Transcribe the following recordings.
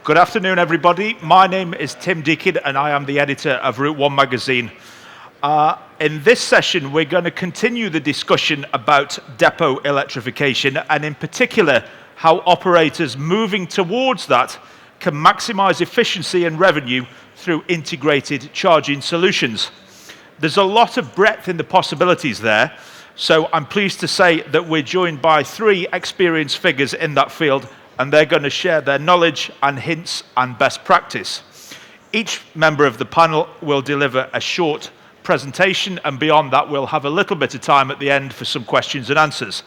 Good afternoon, everybody. My name is Tim Deakin, and I am the editor of Route 1 magazine. In this session, we're going to continue the discussion about depot electrification, and in particular, how operators moving towards that can maximize efficiency and revenue through integrated charging solutions. There's a lot of breadth in the possibilities there, so I'm pleased to say that we're joined by three experienced figures in that field, and they're going to share their knowledge and hints and best practice. Each member of the panel will deliver a short presentation, and beyond that we'll have a little bit of time at the end for some questions and answers.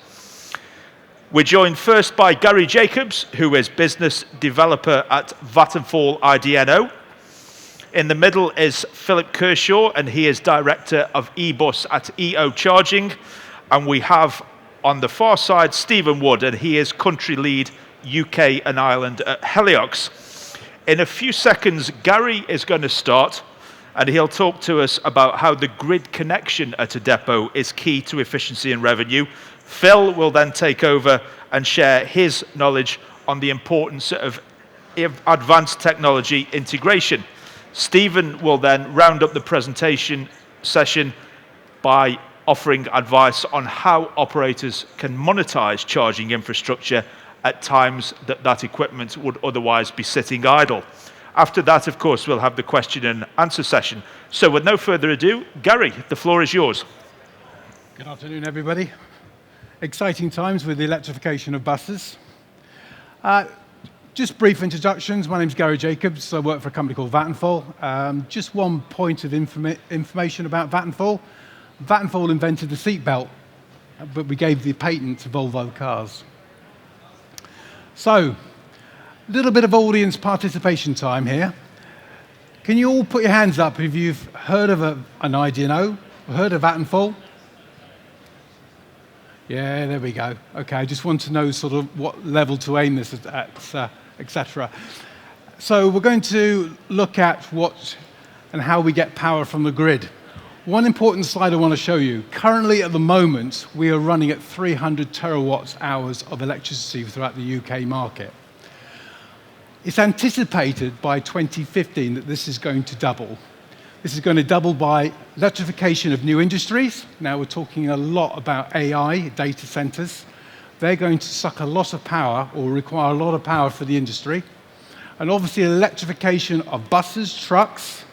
We're joined first by Gary Jacobs, who is business developer at Vattenfall IDNO. In the middle is Philip Kershaw, and he is director of eBus at EO Charging. And we have on the far side Stephen Wood, and he is country lead UK and Ireland at Heliox. In a few seconds, Gary is going to start, and he'll talk to us about how the grid connection at a depot is key to efficiency and revenue. Phil will then take over and share his knowledge on the importance of advanced technology integration. Stephen will then round up the presentation session by offering advice on how operators can monetize charging infrastructure at times that equipment would otherwise be sitting idle. After that, of course, we'll have the question and answer session. So with no further ado, Gary, the floor is yours. Good afternoon, everybody. Exciting times with the electrification of buses. Just brief introductions. My name's Gary Jacobs. I work for a company called Vattenfall. Just one point of information about Vattenfall. Vattenfall invented the seatbelt, but we gave the patent to Volvo Cars. So, a little bit of audience participation time here. Can you all put your hands up if you've heard of an IDNO, or heard of Vattenfall? Yeah, there we go. Okay, I just want to know sort of what level to aim this at, etc. So we're going to look at what and how we get power from the grid. One important slide I want to show you. Currently, at the moment, we are running at 300 terawatt hours of electricity throughout the UK market. It's anticipated by 2015 that this is going to double. This is going to double by electrification of new industries. Now we're talking a lot about AI, data centers. They're going to suck a lot of power or require a lot of power for the industry. And obviously electrification of buses, trucks,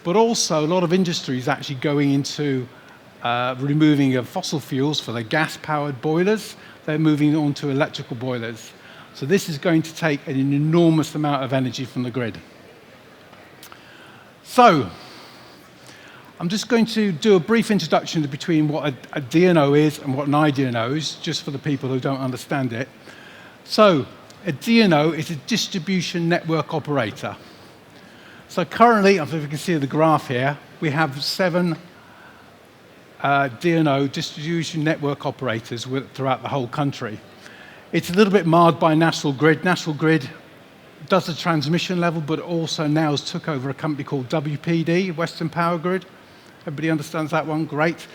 but also a lot of industries actually going into removing of fossil fuels for their gas-powered boilers. They're moving on to electrical boilers. So this is going to take an enormous amount of energy from the grid. So I'm just going to do a brief introduction between what a DNO is and what an IDNO is, just for the people who don't understand it. So a DNO is a distribution network operator. So currently, if you can see the graph here, we have 7 DNO, distribution network operators throughout the whole country. It's a little bit marred by National Grid. National Grid does the transmission level, but also now has took over a company called WPD, Western Power Grid. Everybody understands that one? Great.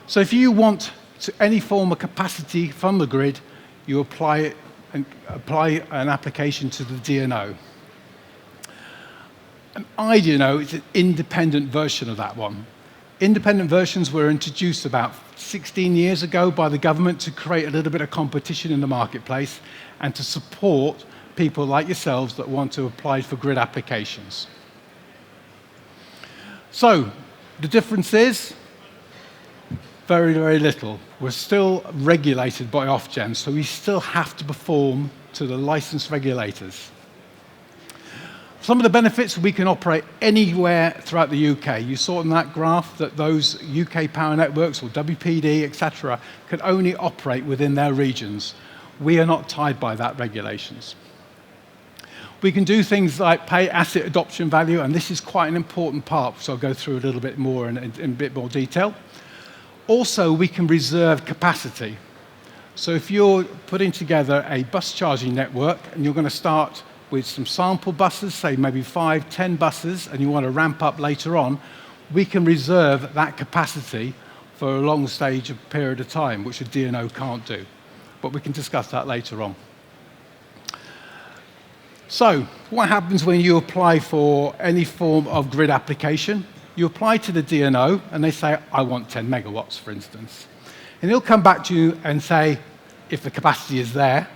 So if you want any form of capacity from the grid, you apply an application to the DNO. An IDNO is an independent version of that one. Independent versions were introduced about 16 years ago by the government to create a little bit of competition in the marketplace and to support people like yourselves that want to apply for grid applications. So, the difference is very, very little. We're still regulated by Ofgem, so we still have to perform to the licensed regulators. Some of the benefits, we can operate anywhere throughout the UK. You saw in that graph that those UK power networks, or WPD, etc., can only operate within their regions. We are not tied by that regulations. We can do things like pay asset adoption value, and this is quite an important part, so I'll go through a little bit more in a bit more detail. Also, we can reserve capacity. So if you're putting together a bus charging network, and you're going to start with some sample buses, say maybe 5, 10 buses, and you want to ramp up later on, we can reserve that capacity for a long stage of period of time, which a DNO can't do. But we can discuss that later on. So what happens when you apply for any form of grid application? You apply to the DNO, and they say, I want 10 megawatts, for instance. And he'll come back to you and say, if the capacity is there,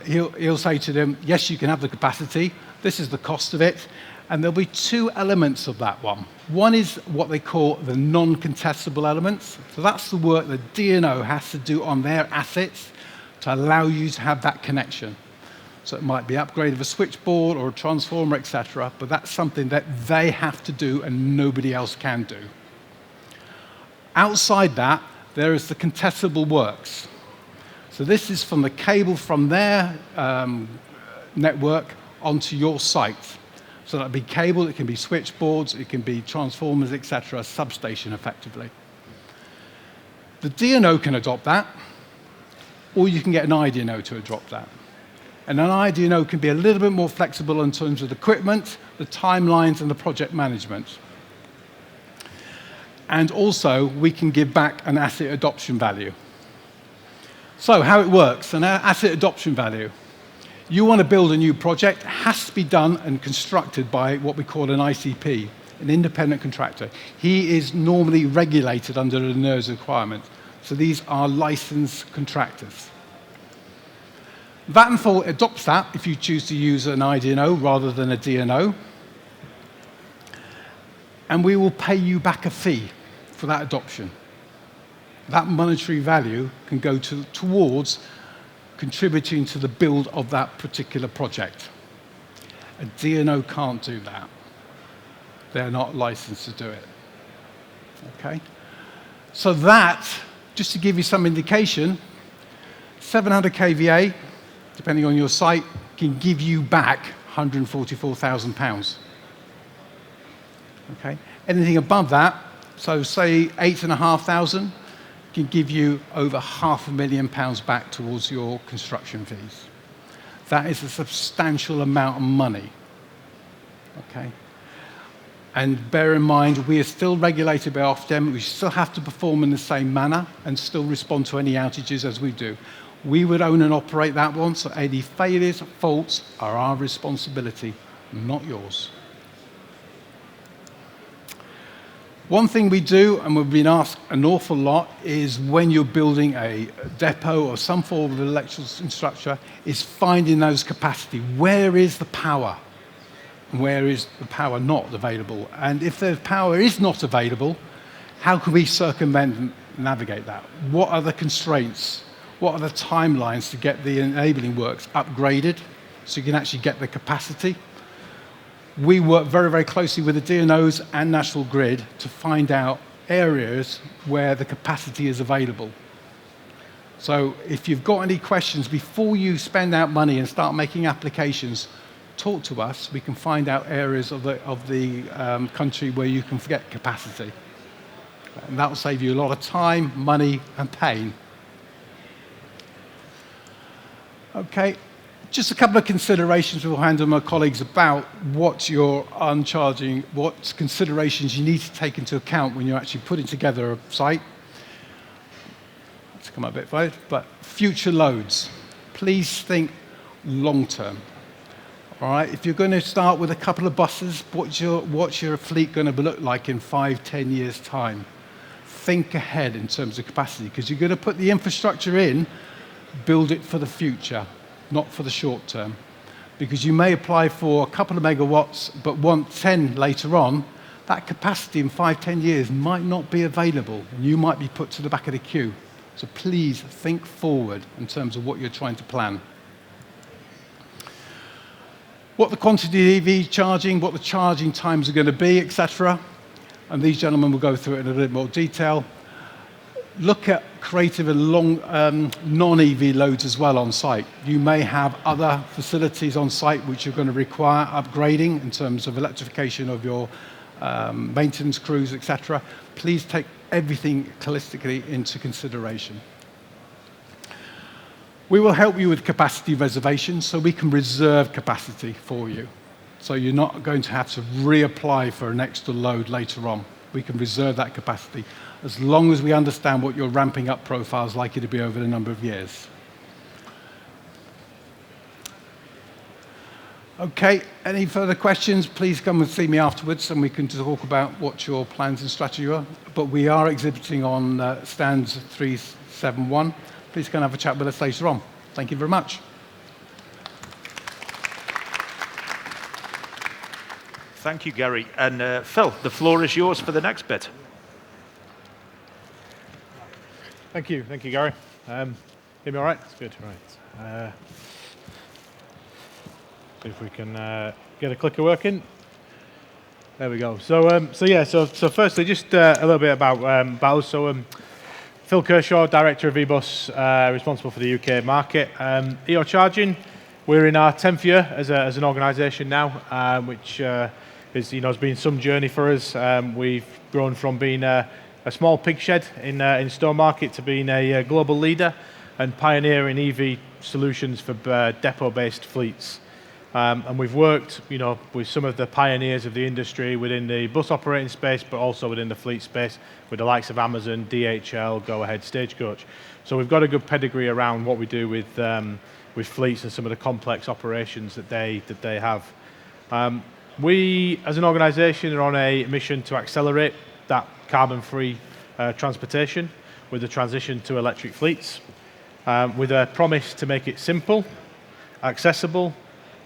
he'll say to them, yes, you can have the capacity. This is the cost of it. And there'll be two elements of that one. One is what they call the non-contestable elements. So that's the work the DNO has to do on their assets to allow you to have that connection. So it might be upgrade of a switchboard or a transformer, etc. But that's something that they have to do and nobody else can do. Outside that, there is the contestable works. So this is from the cable from their network onto your site. So that'll be cable, it can be switchboards, it can be transformers, etc., a substation effectively. The DNO can adopt that, or you can get an IDNO to adopt that. And an IDNO can be a little bit more flexible in terms of the equipment, the timelines, and the project management. And also, we can give back an asset adoption value. So how it works, an asset adoption value. You want to build a new project, it has to be done and constructed by what we call an ICP, an independent contractor. He is normally regulated under the NERS requirement. So these are licensed contractors. Vattenfall adopts that if you choose to use an IDNO rather than a DNO. And we will pay you back a fee for that adoption. That monetary value can go towards contributing to the build of that particular project. A DNO can't do that. They're not licensed to do it. Okay? So that, just to give you some indication, 700 kVA, depending on your site, can give you back £144,000. Okay? Anything above that, so say 8,500, can give you over £500,000 back towards your construction fees. That is a substantial amount of money. Okay? And bear in mind, we are still regulated by Ofgem. We still have to perform in the same manner and still respond to any outages as we do. We would own and operate that one, so any failures, faults are our responsibility, not yours. One thing we do, and we've been asked an awful lot, is when you're building a depot or some form of electrical infrastructure, is finding those capacity. Where is the power? And where is the power not available? And if the power is not available, how can we circumvent and navigate that? What are the constraints? What are the timelines to get the enabling works upgraded so you can actually get the capacity? We work very, very closely with the DNOs and National Grid to find out areas where the capacity is available. So if you've got any questions, before you spend out money and start making applications, talk to us. We can find out areas of the country where you can get capacity. And that will save you a lot of time, money, and pain. Okay. Just a couple of considerations we'll hand to my colleagues about what you're uncharging, what considerations you need to take into account when you're actually putting together a site. Let's come up a bit forward, but future loads. Please think long term. All right, if you're going to start with a couple of buses, what's your fleet going to look like in 5, 10 years' time? Think ahead in terms of capacity, because you're going to put the infrastructure in, build it for the future, not for the short term. Because you may apply for a couple of megawatts, but want 10 later on, that capacity in 5, 10 years might not be available, and you might be put to the back of the queue. So please think forward in terms of what you're trying to plan. What the quantity of EV charging, what the charging times are going to be, etc. And these gentlemen will go through it in a little more detail. Look at creative and long non-EV loads as well on site. You may have other facilities on site which are going to require upgrading in terms of electrification of your maintenance crews, etc. Please take everything holistically into consideration. We will help you with capacity reservation, so we can reserve capacity for you. So you're not going to have to reapply for an extra load later on. We can reserve that capacity, as long as we understand what your ramping up profile is likely to be over a number of years. Okay, any further questions, please come and see me afterwards and we can talk about what your plans and strategy are. But we are exhibiting on stands 371. Please come and have a chat with us later on. Thank you very much. Thank you, Gary. And Phil, the floor is yours for the next bit. Thank you, Gary. Hear me all right? That's good, right. See if we can get a clicker working. There we go. So firstly, just a little bit about us. So Phil Kershaw, Director of eBus, responsible for the UK market. EO Charging, we're in our 10th year as an organisation now, which has been some journey for us. We've grown from being a small pig shed in Stowmarket to being a global leader and pioneer in EV solutions for depot-based fleets. And we've worked, with some of the pioneers of the industry within the bus operating space, but also within the fleet space, with the likes of Amazon, DHL, Go Ahead, Stagecoach. So we've got a good pedigree around what we do with fleets and some of the complex operations that they have. We, as an organisation, are on a mission to accelerate that carbon-free transportation with the transition to electric fleets, with a promise to make it simple, accessible,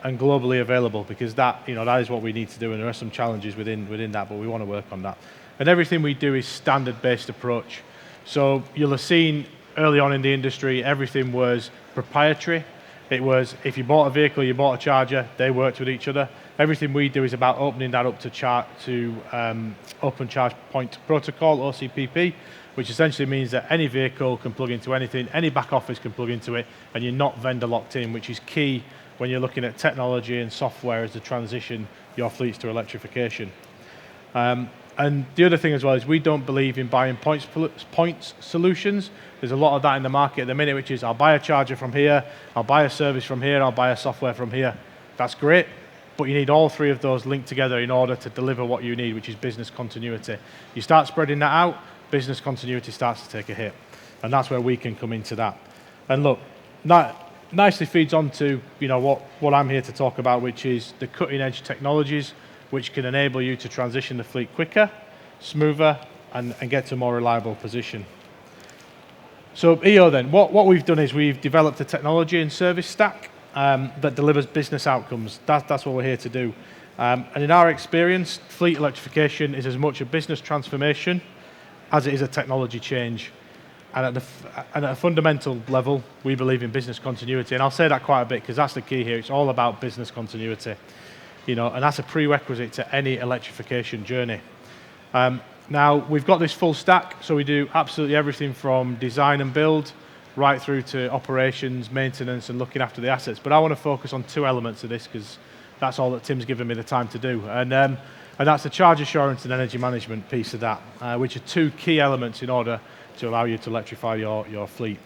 and globally available, because that is what we need to do, and there are some challenges within that, but we want to work on that. And everything we do is standard-based approach. So you'll have seen early on in the industry, everything was proprietary. It was, if you bought a vehicle, you bought a charger, they worked with each other. Everything we do is about opening that up to Open Charge Point Protocol, OCPP, which essentially means that any vehicle can plug into anything, any back office can plug into it, and you're not vendor locked in, which is key when you're looking at technology and software as to transition your fleets to electrification. And the other thing as well is we don't believe in buying points solutions. There's a lot of that in the market at the minute, which is I'll buy a charger from here, I'll buy a service from here, I'll buy a software from here. That's great, but you need all three of those linked together in order to deliver what you need, which is business continuity. You start spreading that out, business continuity starts to take a hit. And that's where we can come into that. And look, nicely feeds on to what I'm here to talk about, which is the cutting edge technologies which can enable you to transition the fleet quicker, smoother, and get to a more reliable position. So EO then, what we've done is we've developed a technology and service stack that delivers business outcomes. That's what we're here to do. And in our experience, fleet electrification is as much a business transformation as it is a technology change. And at a fundamental level, we believe in business continuity. And I'll say that quite a bit because that's the key here. It's all about business continuity. And that's a prerequisite to any electrification journey. Now, we've got this full stack, so we do absolutely everything from design and build right through to operations, maintenance, and looking after the assets. But I want to focus on two elements of this because that's all that Tim's given me the time to do. And that's the charge assurance and energy management piece of that, which are two key elements in order to allow you to electrify your fleet.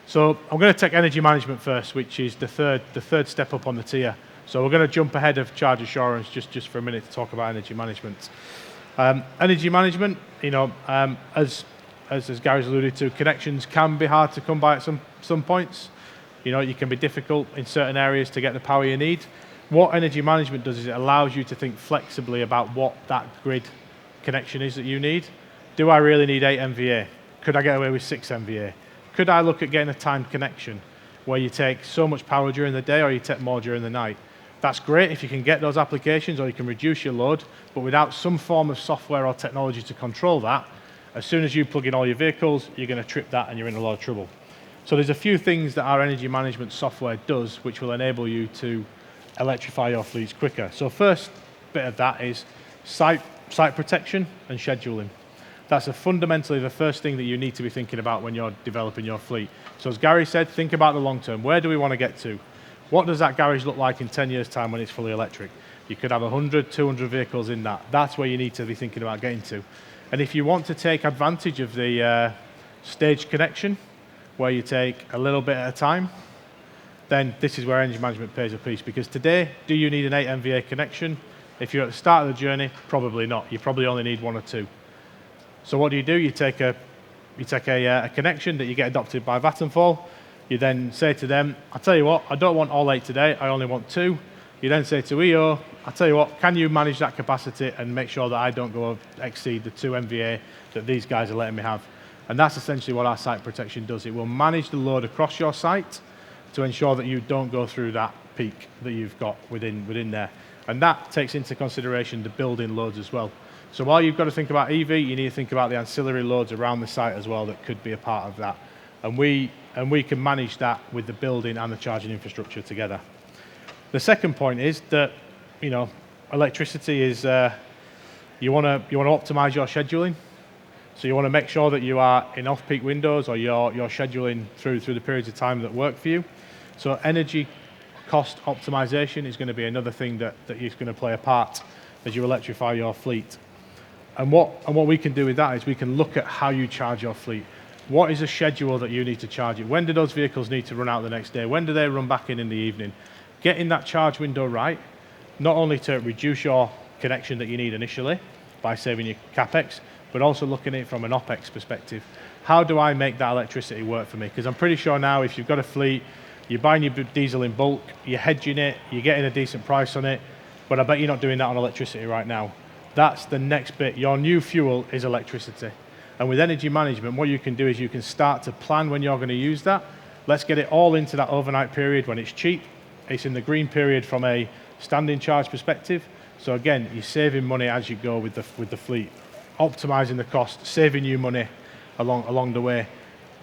So I'm going to take energy management first, which is the third step up on the tier. So we're going to jump ahead of charge assurance just for a minute to talk about energy management. Energy management, as Gary's alluded to, connections can be hard to come by at some points. It can be difficult in certain areas to get the power you need. What energy management does is it allows you to think flexibly about what that grid connection is that you need. Do I really need 8 MVA? Could I get away with 6 MVA? Could I look at getting a timed connection where you take so much power during the day or you take more during the night? That's great if you can get those applications or you can reduce your load, but without some form of software or technology to control that, as soon as you plug in all your vehicles, you're going to trip that and you're in a lot of trouble. So there's a few things that our energy management software does which will enable you to electrify your fleets quicker. So first bit of that is site protection and scheduling. That's fundamentally the first thing that you need to be thinking about when you're developing your fleet. So as Gary said, think about the long term. Where do we want to get to? What does that garage look like in 10 years' time when it's fully electric? You could have 100, 200 vehicles in that. That's where you need to be thinking about getting to. And if you want to take advantage of the staged connection, where you take a little bit at a time, then this is where energy management pays a piece. Because today, do you need an 8 MVA connection? If you're at the start of the journey, probably not. You probably only need 1 or 2. So what do? You take a connection that you get adopted by Vattenfall. You then say to them, I'll tell you what, I don't want all 8 today, I only want 2. You then say to EO, I'll tell you what, can you manage that capacity and make sure that I don't go exceed the 2 MVA that these guys are letting me have? And that's essentially what our site protection does. It will manage the load across your site to ensure that you don't go through that peak that you've got within there. And that takes into consideration the building loads as well. So while you've got to think about EV, you need to think about the ancillary loads around the site as well that could be a part of that. And we can manage that with the building and the charging infrastructure together. The second point is that, electricity is, you want to optimize your scheduling. So you want to make sure that you are in off-peak windows or you're scheduling through the periods of time that work for you. So energy cost optimization is going to be another thing that is going to play a part as you electrify your fleet. And what we can do with that is we can look at how you charge your fleet. What is a schedule that you need to charge it? When do those vehicles need to run out the next day? When do they run back in the evening? Getting that charge window right, not only to reduce your connection that you need initially by saving your capex, but also looking at it from an OPEX perspective. How do I make that electricity work for me? Because I'm pretty sure now if you've got a fleet, you're buying your diesel in bulk, you're hedging it, you're getting a decent price on it, but I bet you're not doing that on electricity right now. That's the next bit. Your new fuel is electricity. And with energy management, what you can do is you can start to plan when you're going to use that. Let's get it all into that overnight period when it's cheap. It's in the green period from a standing charge perspective. So again, you're saving money as you go with the fleet, optimizing the cost, saving you money along the way.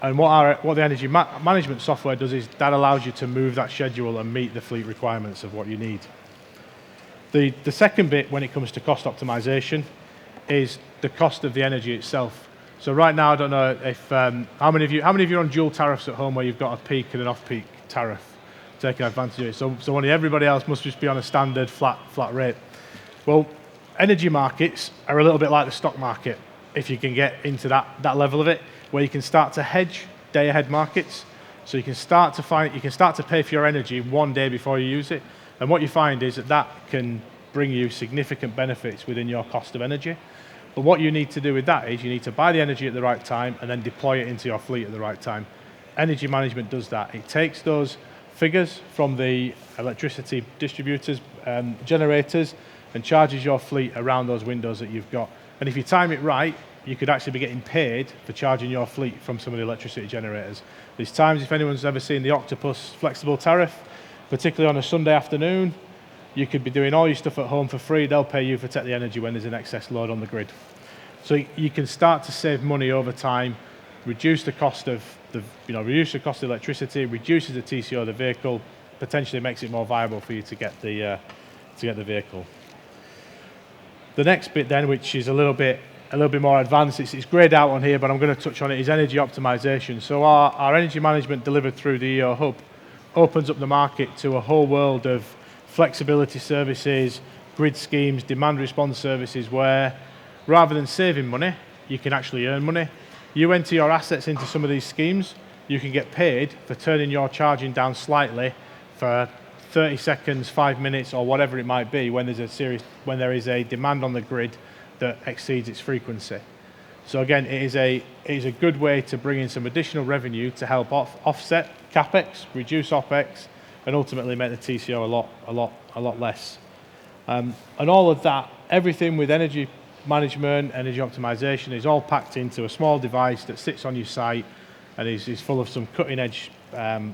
And what the energy management software does is that allows you to move that schedule and meet the fleet requirements of what you need. The second bit when it comes to cost optimization is the cost of the energy itself. So right now, I don't know if how many of you are on dual tariffs at home where you've got a peak and an off-peak tariff, taking advantage of it. So everybody else must just be on a standard flat rate. Well, energy markets are a little bit like the stock market if you can get into that level of it, where you can start to hedge day-ahead markets. So you can start to pay for your energy one day before you use it. And what you find is that can bring you significant benefits within your cost of energy. But what you need to do with that is you need to buy the energy at the right time and then deploy it into your fleet at the right time. Energy management does that. It takes those figures from the electricity distributors, generators, and charges your fleet around those windows that you've got. And if you time it right, you could actually be getting paid for charging your fleet from some of the electricity generators. There's times, if anyone's ever seen the Octopus flexible tariff, particularly on a Sunday afternoon, you could be doing all your stuff at home for free. They'll pay you for take the energy when there's an excess load on the grid. So you can start to save money over time, reduce the cost of electricity, reduces the TCO of the vehicle, potentially makes it more viable for you to get the vehicle. The next bit then, which is a little bit more advanced, it's greyed out on here, but I'm going to touch on it, is energy optimization. So our energy management delivered through the EO Hub opens up the market to a whole world of flexibility services, grid schemes, demand response services, where rather than saving money, you can actually earn money. You enter your assets into some of these schemes, you can get paid for turning your charging down slightly for 30 seconds, 5 minutes, or whatever it might be when there is a demand on the grid that exceeds its frequency. So again, it is a good way to bring in some additional revenue to help offset capex, reduce OPEX, and ultimately make the TCO a lot less. And all of that, everything with energy management, energy optimization, is all packed into a small device that sits on your site and is full of some cutting-edge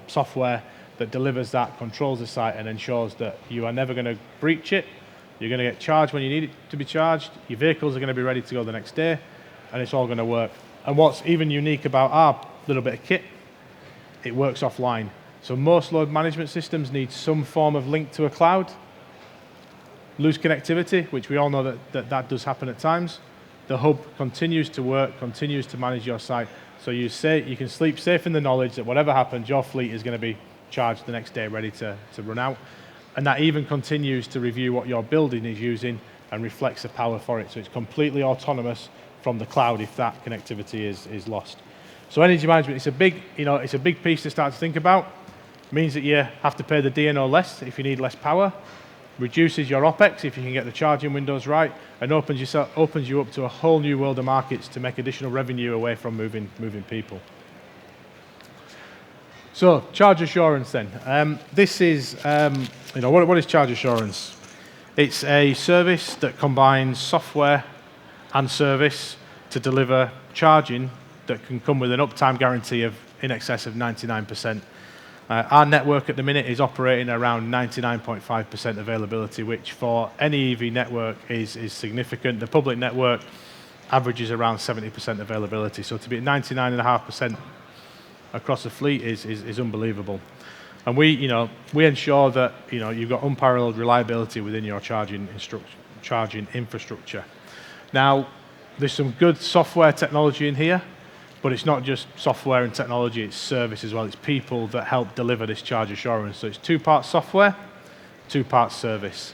software that delivers that, controls the site, and ensures that you are never going to breach it. You're going to get charged when you need it to be charged. Your vehicles are going to be ready to go the next day, and it's all going to work. And what's even unique about our little bit of kit, it works offline. So most load management systems need some form of link to a cloud. Lose connectivity, which we all know that does happen at times. The hub continues to work, continues to manage your site, so you can sleep safe in the knowledge that whatever happens, your fleet is going to be charged the next day, ready to run out. And that even continues to review what your building is using and reflects the power for it. So it's completely autonomous from the cloud if that connectivity is lost. So energy management, it's a big piece to start to think about. It means that you have to pay the DNO less if you need less power, reduces your OPEX if you can get the charging windows right, and opens you up to a whole new world of markets to make additional revenue away from moving people. So, charge assurance then. This is, what is charge assurance? It's a service that combines software and service to deliver charging that can come with an uptime guarantee of in excess of 99%. Our network at the minute is operating around 99.5% availability, which for any EV network is significant. The public network averages around 70% availability. So to be at 99.5% across the fleet is unbelievable. And we ensure that you've got unparalleled reliability within your charging infrastructure. Now, there's some good software technology in here, but it's not just software and technology, it's service as well. It's people that help deliver this charge assurance. So it's 2 parts software, 2 parts service.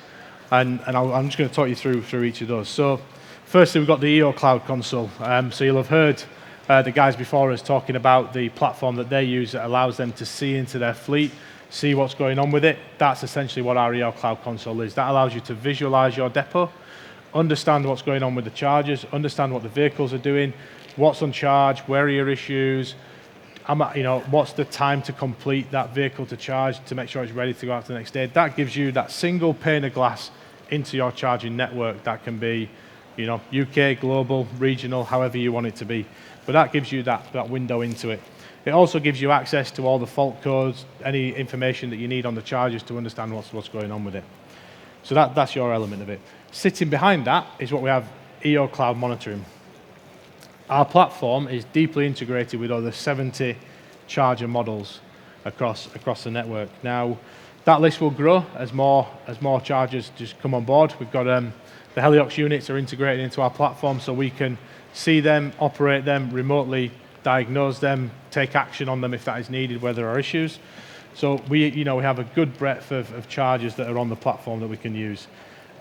And I'm just going to talk you through each of those. So firstly, we've got the EO Cloud Console. So you'll have heard the guys before us talking about the platform that they use that allows them to see into their fleet, see what's going on with it. That's essentially what our EO Cloud Console is. That allows you to visualize your depot, understand what's going on with the chargers, understand what the vehicles are doing, what's on charge, where are your issues, what's the time to complete that vehicle to charge to make sure it's ready to go out the next day. That gives you that single pane of glass into your charging network. That can be UK, global, regional, however you want it to be. But that gives you that window into it. It also gives you access to all the fault codes, any information that you need on the chargers to understand what's going on with it. So that's your element of it. Sitting behind that is what we have, EO Cloud Monitoring. Our platform is deeply integrated with over 70 charger models across the network. Now, that list will grow as more chargers just come on board. We've got the Heliox units are integrated into our platform, so we can see them, operate them, remotely diagnose them, take action on them if that is needed, where there are issues. So we have a good breadth of chargers that are on the platform that we can use.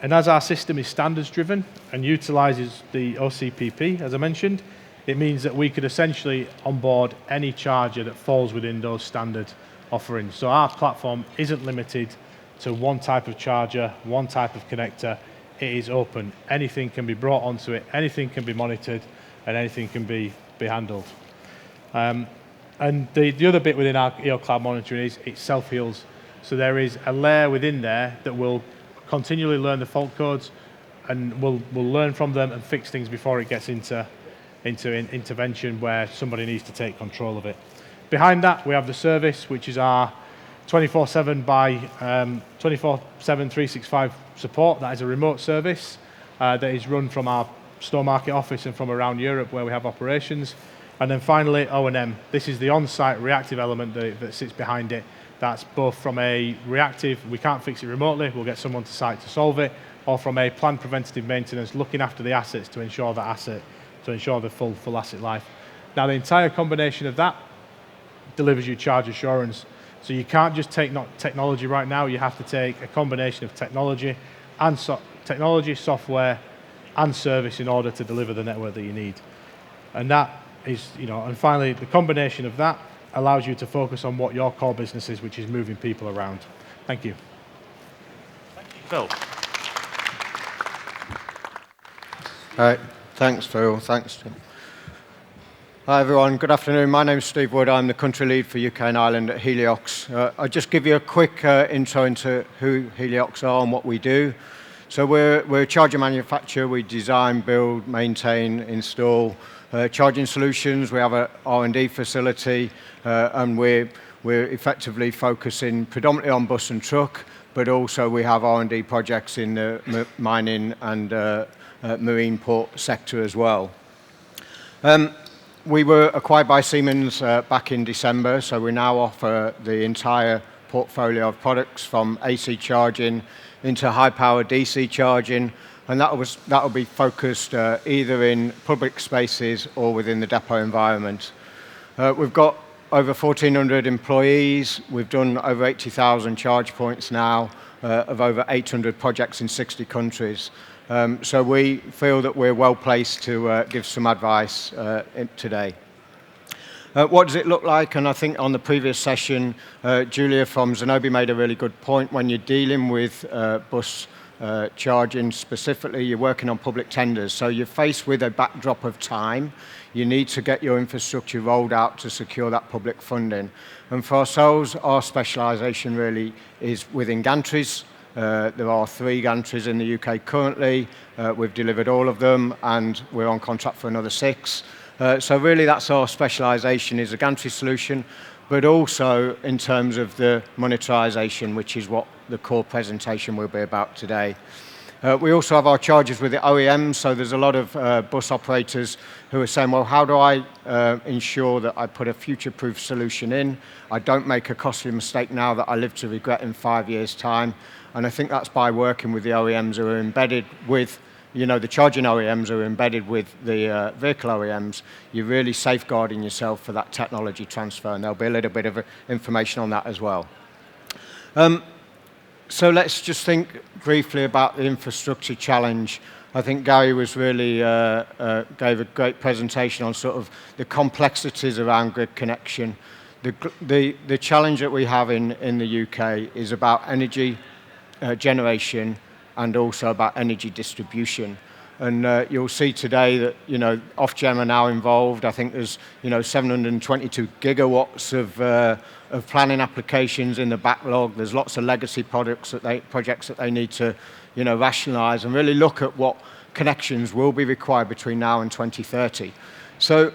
And as our system is standards driven and utilizes the OCPP, as I mentioned, it means that we could essentially onboard any charger that falls within those standard offerings. So our platform isn't limited to one type of charger, one type of connector. It is open. Anything can be brought onto it, anything can be monitored, and anything can be handled. And the other bit within our EO Cloud Monitoring is it self-heals. So there is a layer within there that will continually learn the fault codes and will learn from them and fix things before it gets into intervention where somebody needs to take control of it. Behind that, we have the service, which is our 24/7 by 24/7 365 support. That is a remote service that is run from our Stowmarket office and from around Europe where we have operations. And then finally, O&M. This is the on-site reactive element that sits behind it. That's both from a reactive, we can't fix it remotely, we'll get someone to site to solve it, or from a planned preventative maintenance, looking after the assets to ensure the full asset life. Now, the entire combination of that delivers you charge assurance. So you can't just take technology right now, you have to take a combination of technology, software, and service in order to deliver the network that you need. And that is, and finally, the combination of that allows you to focus on what your core business is, which is moving people around. Thank you. Thank you, Phil. All right. Thanks, Phil. Thanks, Tim. Hi, everyone. Good afternoon. My name is Steve Wood. I'm the country lead for UK and Ireland at Heliox. I'll just give you a quick intro into who Heliox are and what we do. So we're a charger manufacturer. We design, build, maintain, install charging solutions. We have an R&D facility, and we're effectively focusing predominantly on bus and truck, but also we have R&D projects in the mining and marine port sector as well. We were acquired by Siemens back in December, so we now offer the entire portfolio of products from AC charging into high-power DC charging, and that will be focused either in public spaces or within the depot environment. We've got over 1,400 employees. We've done over 80,000 charge points now, of over 800 projects in 60 countries. So we feel that we're well placed to give some advice today. What does it look like? And I think on the previous session, Julia from Zenobē made a really good point. When you're dealing with bus charging specifically, you're working on public tenders. So you're faced with a backdrop of time. You need to get your infrastructure rolled out to secure that public funding. And for ourselves, our specialisation really is within gantries. There are 3 gantries in the UK currently. We've delivered all of them, and we're on contract for another 6. So really that's our specialisation, is a gantry solution, but also in terms of the monetarisation, which is what the core presentation will be about today. We also have our chargers with the OEMs, so there's a lot of bus operators who are saying, well, how do I ensure that I put a future-proof solution in? I don't make a costly mistake now that I live to regret in 5 years' time. And I think that's by working with the OEMs who are embedded with, the charging OEMs who are embedded with the vehicle OEMs. You're really safeguarding yourself for that technology transfer, and there'll be a little bit of information on that as well. So let's just think briefly about the infrastructure challenge. I think Gary was really gave a great presentation on sort of the complexities around grid connection. The challenge that we have in the UK is about energy generation and also about energy distribution. And you'll see today that Ofgem are now involved. I think there's 722 gigawatts of planning applications in the backlog. There's lots of legacy projects that they need to rationalise and really look at what connections will be required between now and 2030. So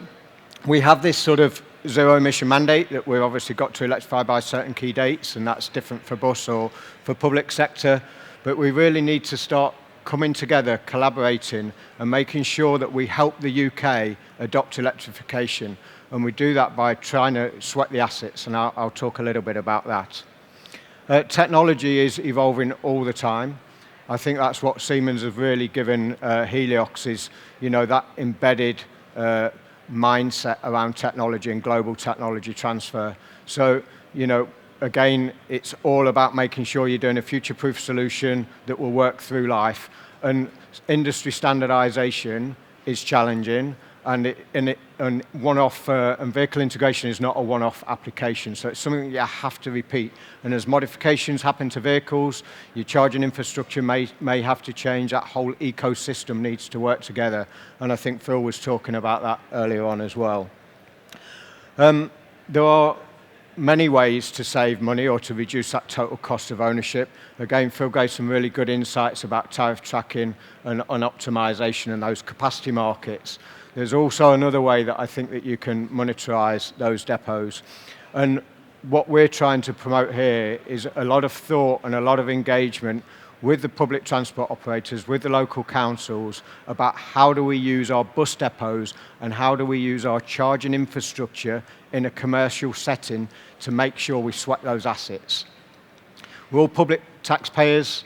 we have this sort of zero emission mandate that we've obviously got to electrify by certain key dates, and that's different for bus or for public sector. But we really need to start coming together, collaborating, and making sure that we help the UK adopt electrification. And we do that by trying to sweat the assets, and I'll talk a little bit about that. Technology is evolving all the time. I think that's what Siemens have really given Heliox is, that embedded mindset around technology and global technology transfer. So, again, it's all about making sure you're doing a future-proof solution that will work through life. And industry standardization is challenging, and one-off and vehicle integration is not a one-off application. So it's something that you have to repeat. And as modifications happen to vehicles, your charging infrastructure may have to change. That whole ecosystem needs to work together. And I think Phil was talking about that earlier on as well. There are many ways to save money or to reduce that total cost of ownership. Again, Phil gave some really good insights about tariff tracking and optimization in those capacity markets. There's also another way that I think that you can monetize those depots. And what we're trying to promote here is a lot of thought and a lot of engagement with the public transport operators, with the local councils, about how do we use our bus depots and how do we use our charging infrastructure in a commercial setting to make sure we sweat those assets. We're all public taxpayers.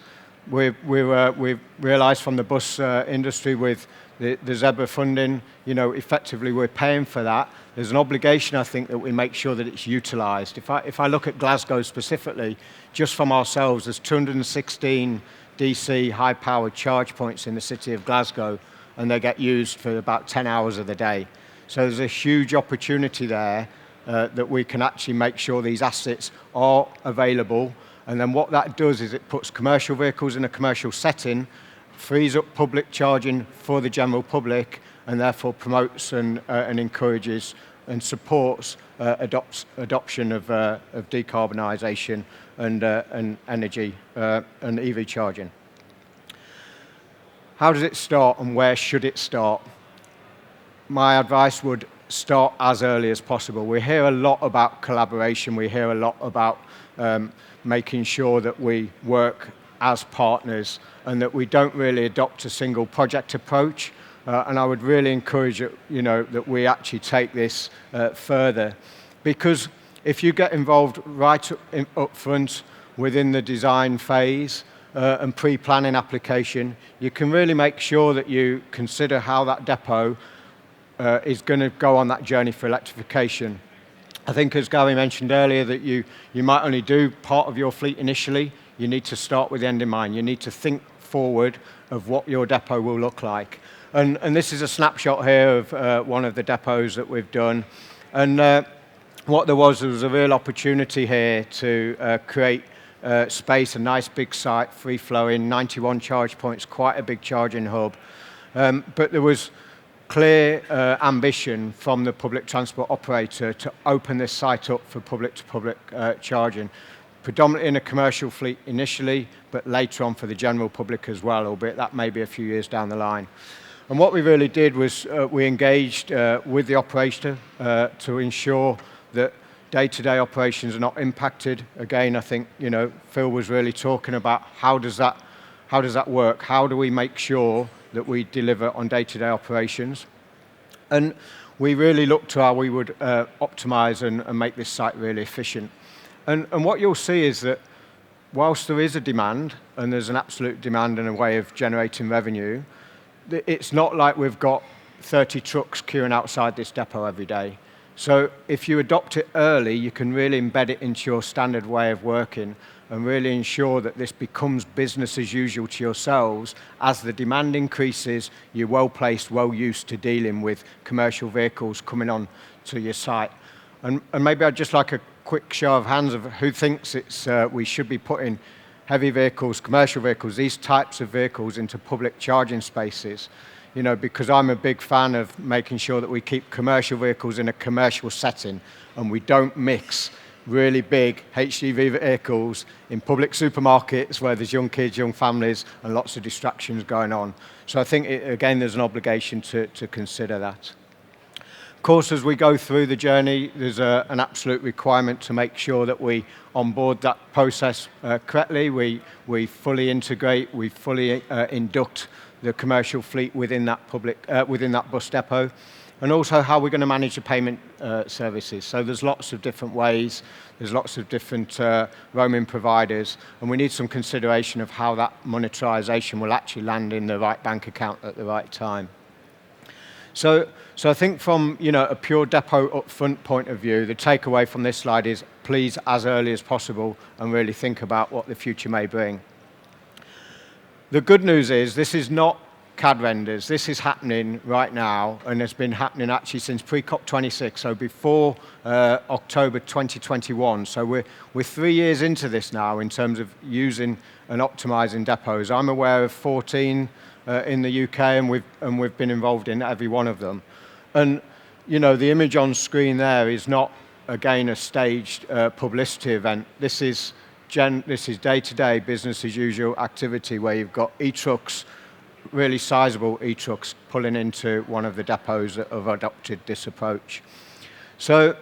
We've realised from the bus industry with the ZEBRA funding, effectively we're paying for that. There's an obligation, I think, that we make sure that it's utilised. If I look at Glasgow specifically, just from ourselves, there's 216 DC high-powered charge points in the city of Glasgow, and they get used for about 10 hours of the day. So there's a huge opportunity there that we can actually make sure these assets are available. And then what that does is it puts commercial vehicles in a commercial setting, frees up public charging for the general public, and therefore promotes and encourages and supports adoption of decarbonisation and energy and EV charging. How does it start and where should it start? My advice would start as early as possible. We hear a lot about collaboration. We hear a lot about making sure that we work as partners and that we don't really adopt a single project approach. And I would really encourage that we actually take this further, because if you get involved right up front within the design phase and pre-planning application, you can really make sure that you consider how that depot is going to go on that journey for electrification. I think, as Gary mentioned earlier, that you might only do part of your fleet initially. You need to start with the end in mind. You need to think forward of what your depot will look like. And this is a snapshot here of one of the depots that we've done. And what there was a real opportunity here to create space, a nice big site, free-flowing, 91 charge points, quite a big charging hub. But there was clear ambition from the public transport operator to open this site up for public-to-public charging, predominantly in a commercial fleet initially, but later on for the general public as well, albeit that may be a few years down the line. And what we really did was we engaged with the operator to ensure that day-to-day operations are not impacted. Again, I think Phil was really talking about how does that work? How do we make sure that we deliver on day-to-day operations? And we really looked to how we would optimize and make this site really efficient. And what you'll see is that whilst there is a demand, and there's an absolute demand and a way of generating revenue, it's not like we've got 30 trucks queuing outside this depot every day. So if you adopt it early, you can really embed it into your standard way of working and really ensure that this becomes business as usual to yourselves. As the demand increases, you're well placed, well used to dealing with commercial vehicles coming on to your site. And maybe I'd just like a quick show of hands of who thinks we should be putting heavy vehicles, commercial vehicles, these types of vehicles into public charging spaces. Because I'm a big fan of making sure that we keep commercial vehicles in a commercial setting and we don't mix really big HGV vehicles in public supermarkets where there's young kids, young families, and lots of distractions going on. So I think, again, there's an obligation to consider that. Of course, as we go through the journey, there's an absolute requirement to make sure that we onboard that process correctly. We fully integrate, we fully induct the commercial fleet within that bus depot, and also how we're going to manage the payment services. So there's lots of different ways, there's lots of different roaming providers, and we need some consideration of how that monetization will actually land in the right bank account at the right time. So I think from a pure depot upfront point of view, the takeaway from this slide is please, as early as possible, and really think about what the future may bring. The good news is this is not CAD renders. This is happening right now, and it's been happening actually since pre-COP26, so before October 2021. So we're 3 years into this now in terms of using and optimizing depots. I'm aware of 14 in the UK, and we've been involved in every one of them. And the image on screen there is not, again, a staged publicity event. This is day-to-day business as usual activity where you've got e-trucks, really sizable e-trucks, pulling into one of the depots that have adopted this approach. So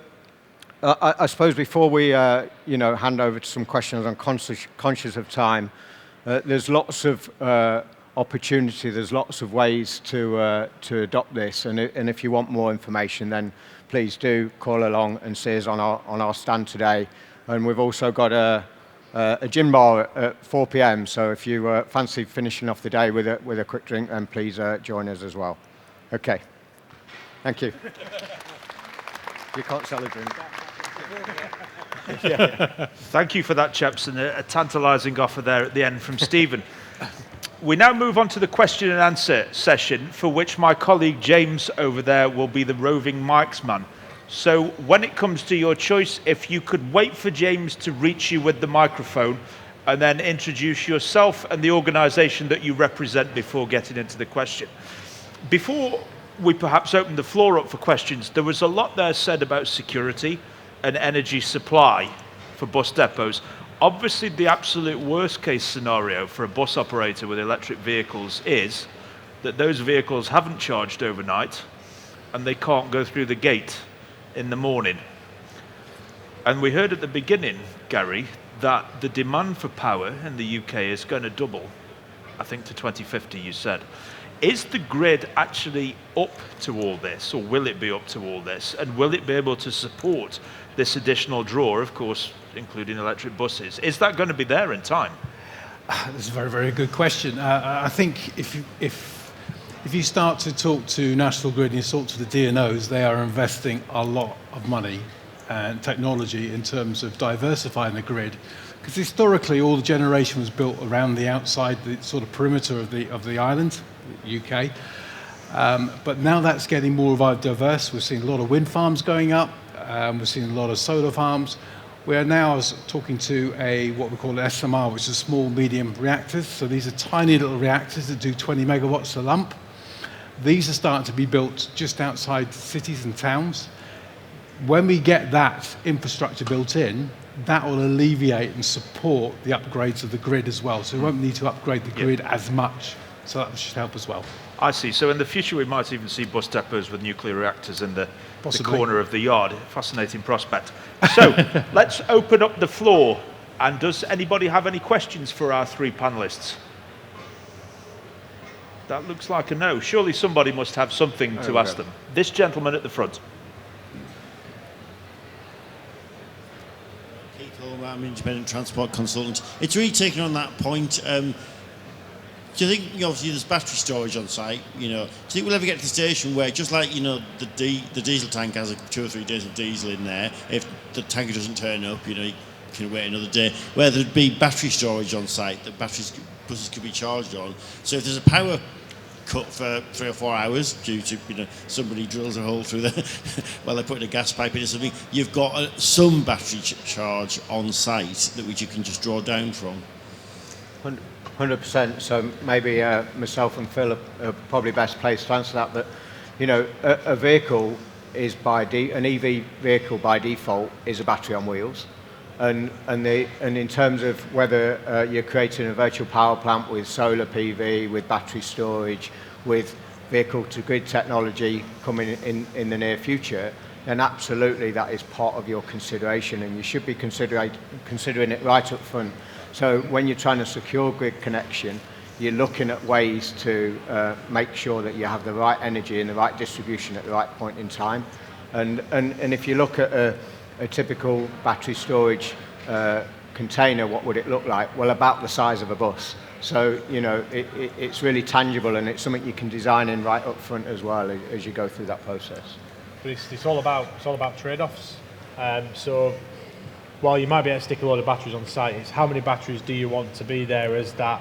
I suppose before we hand over to some questions, I'm conscious of time. There's lots of opportunity, there's lots of ways to adopt this, and if you want more information, then please do call along and see us on our stand today. And we've also got a gin bar at 4 p.m. So if you fancy finishing off the day with a quick drink, then please join us as well. Okay, thank you. You can't sell a drink. Thank you for that, chaps, and a tantalising offer there at the end from Stephen. We now move on to the question and answer session, for which my colleague James over there will be the roving mics man. So when it comes to your choice, if you could wait for James to reach you with the microphone and then introduce yourself and the organisation that you represent before getting into the question. Before we perhaps open the floor up for questions, there was a lot there said about security and energy supply for bus depots. Obviously, the absolute worst case scenario for a bus operator with electric vehicles is that those vehicles haven't charged overnight and they can't go through the gate in the morning. And we heard at the beginning, Gary, that the demand for power in the UK is going to double, I think to 2050, you said. Is the grid actually up to all this, or will it be up to all this? And will it be able to support this additional draw, of course, including electric buses? Is that going to be there in time? That's a very, very good question. I think if you start to talk to National Grid and you talk to the DNOs, they are investing a lot of money and technology in terms of diversifying the grid. Because historically, all the generation was built around the outside, the sort of perimeter of the island, UK. But now that's getting more diverse. We're seeing a lot of wind farms going up. We're seeing a lot of solar farms. We are now talking to what we call an SMR, which is small medium reactors. So these are tiny little reactors that do 20 megawatts a lump. These are starting to be built just outside cities and towns. When we get that infrastructure built in, that will alleviate and support the upgrades of the grid as well. So we won't need to upgrade the grid as much. So that should help as well. I see. So in the future, we might even see bus depots with nuclear reactors in the Possibly. corner of the yard. Fascinating prospect. So let's open up the floor. And does anybody have any questions for our three panelists? That looks like a no. Surely somebody must have something to ask them. This gentleman at the front. Keith Hall, I'm an independent transport consultant. It's really taken on that point. Do you think, obviously, there's battery storage on site? Do you think we'll ever get to the station where, just like the diesel tank has 2 or 3 days of diesel in there, if the tanker doesn't turn up, you can wait another day, where there'd be battery storage on site that buses could be charged on. So if there's a power cut for 3 or 4 hours due to somebody drills a hole through there while they're putting a gas pipe in or something, you've got some battery charge on site which you can just draw down from. 100%. So maybe myself and Phil are probably best placed to answer that. But a vehicle is an EV vehicle by default is a battery on wheels, and in terms of whether you're creating a virtual power plant with solar PV, with battery storage, with vehicle to grid technology coming in the near future, then absolutely that is part of your consideration, and you should be considering it right up front. So when you're trying to secure grid connection, you're looking at ways to make sure that you have the right energy and the right distribution at the right point in time. And if you look at a typical battery storage container, what would it look like? Well, about the size of a bus. So, it's really tangible, and it's something you can design in right up front as well as you go through that process. But it's all about trade-offs. So while you might be able to stick a load of batteries on site, it's how many batteries do you want to be there as that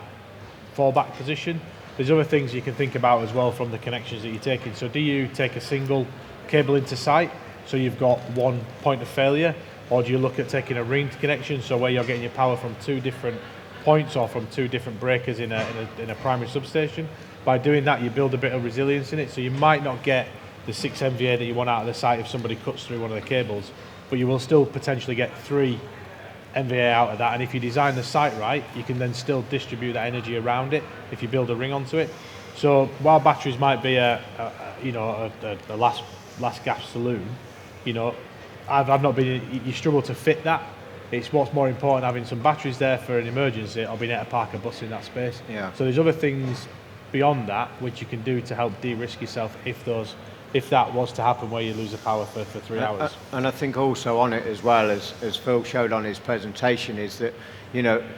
fallback position. There's other things you can think about as well from the connections that you're taking. So do you take a single cable into site, so you've got one point of failure, or do you look at taking a ringed connection, so where you're getting your power from 2 different points or from 2 different breakers in a primary substation? By doing that, you build a bit of resilience in it, so you might not get the 6 MVA that you want out of the site if somebody cuts through one of the cables, but you will still potentially get 3 MVA out of that. And if you design the site right, you can then still distribute that energy around it if you build a ring onto it. So while batteries might be a last gasp saloon, I've not been. You struggle to fit that. It's what's more important, having some batteries there for an emergency, or being able to park a bus in that space. Yeah. So there's other things beyond that which you can do to help de-risk yourself if that was to happen, where you lose the power for 3 hours. And I think also on it as well, as Phil showed on his presentation, is that,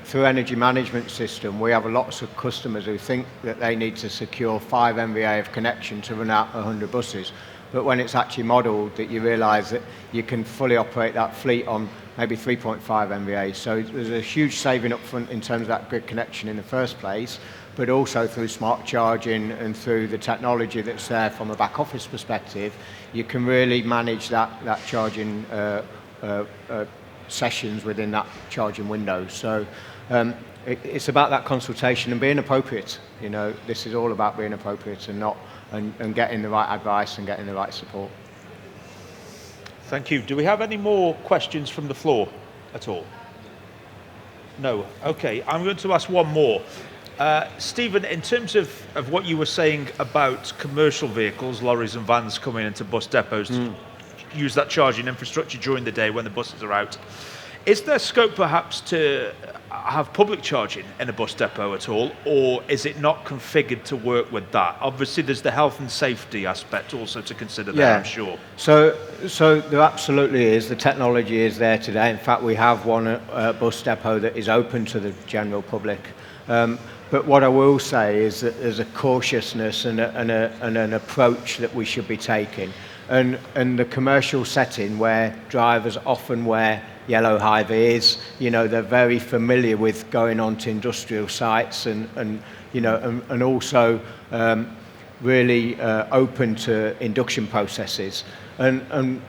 through energy management system, we have lots of customers who think that they need to secure 5 MVA of connection to run out 100 buses. But when it's actually modelled, that you realise that you can fully operate that fleet on maybe 3.5 MVA. So there's a huge saving up front in terms of that grid connection in the first place, but also through smart charging and through the technology that's there from a back office perspective, you can really manage that charging sessions within that charging window. So it's about that consultation and being appropriate. This is all about being appropriate and getting the right advice and getting the right support. Thank you. Do we have any more questions from the floor at all? No. Okay, I'm going to ask one more. Stephen, in terms of what you were saying about commercial vehicles, lorries and vans coming into bus depots to use that charging infrastructure during the day when the buses are out, is there scope perhaps to have public charging in a bus depot at all, or is it not configured to work with that? Obviously, there's the health and safety aspect also to consider there, I'm sure. So there absolutely is. The technology is there today. In fact, we have one bus depot that is open to the general public. But what I will say is that there's a cautiousness and an approach that we should be taking. And the commercial setting where drivers often wear yellow high vis, they're very familiar with going onto industrial sites and also really open to induction processes. And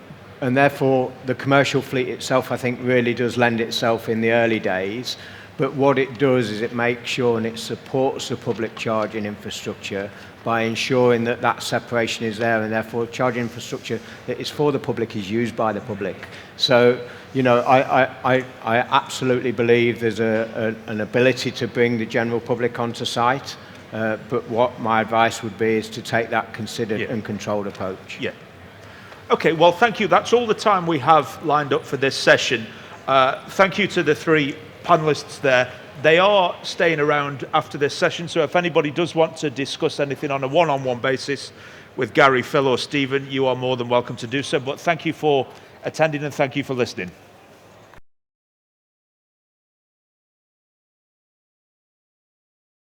and therefore the commercial fleet itself, I think, really does lend itself in the early days. But what it does is it makes sure and it supports the public charging infrastructure by ensuring that that separation is there, and therefore charging infrastructure that is for the public is used by the public. So, you know, I absolutely believe there's an ability to bring the general public onto site, but what my advice would be is to take that considered and controlled approach. Yeah. Okay, well, thank you. That's all the time we have lined up for this session. Thank you to the three panelists there. They are staying around after this session, so if anybody does want to discuss anything on a one-on-one basis with Gary, Phil, or Stephen, you are more than welcome to do so. But thank you for attending and thank you for listening.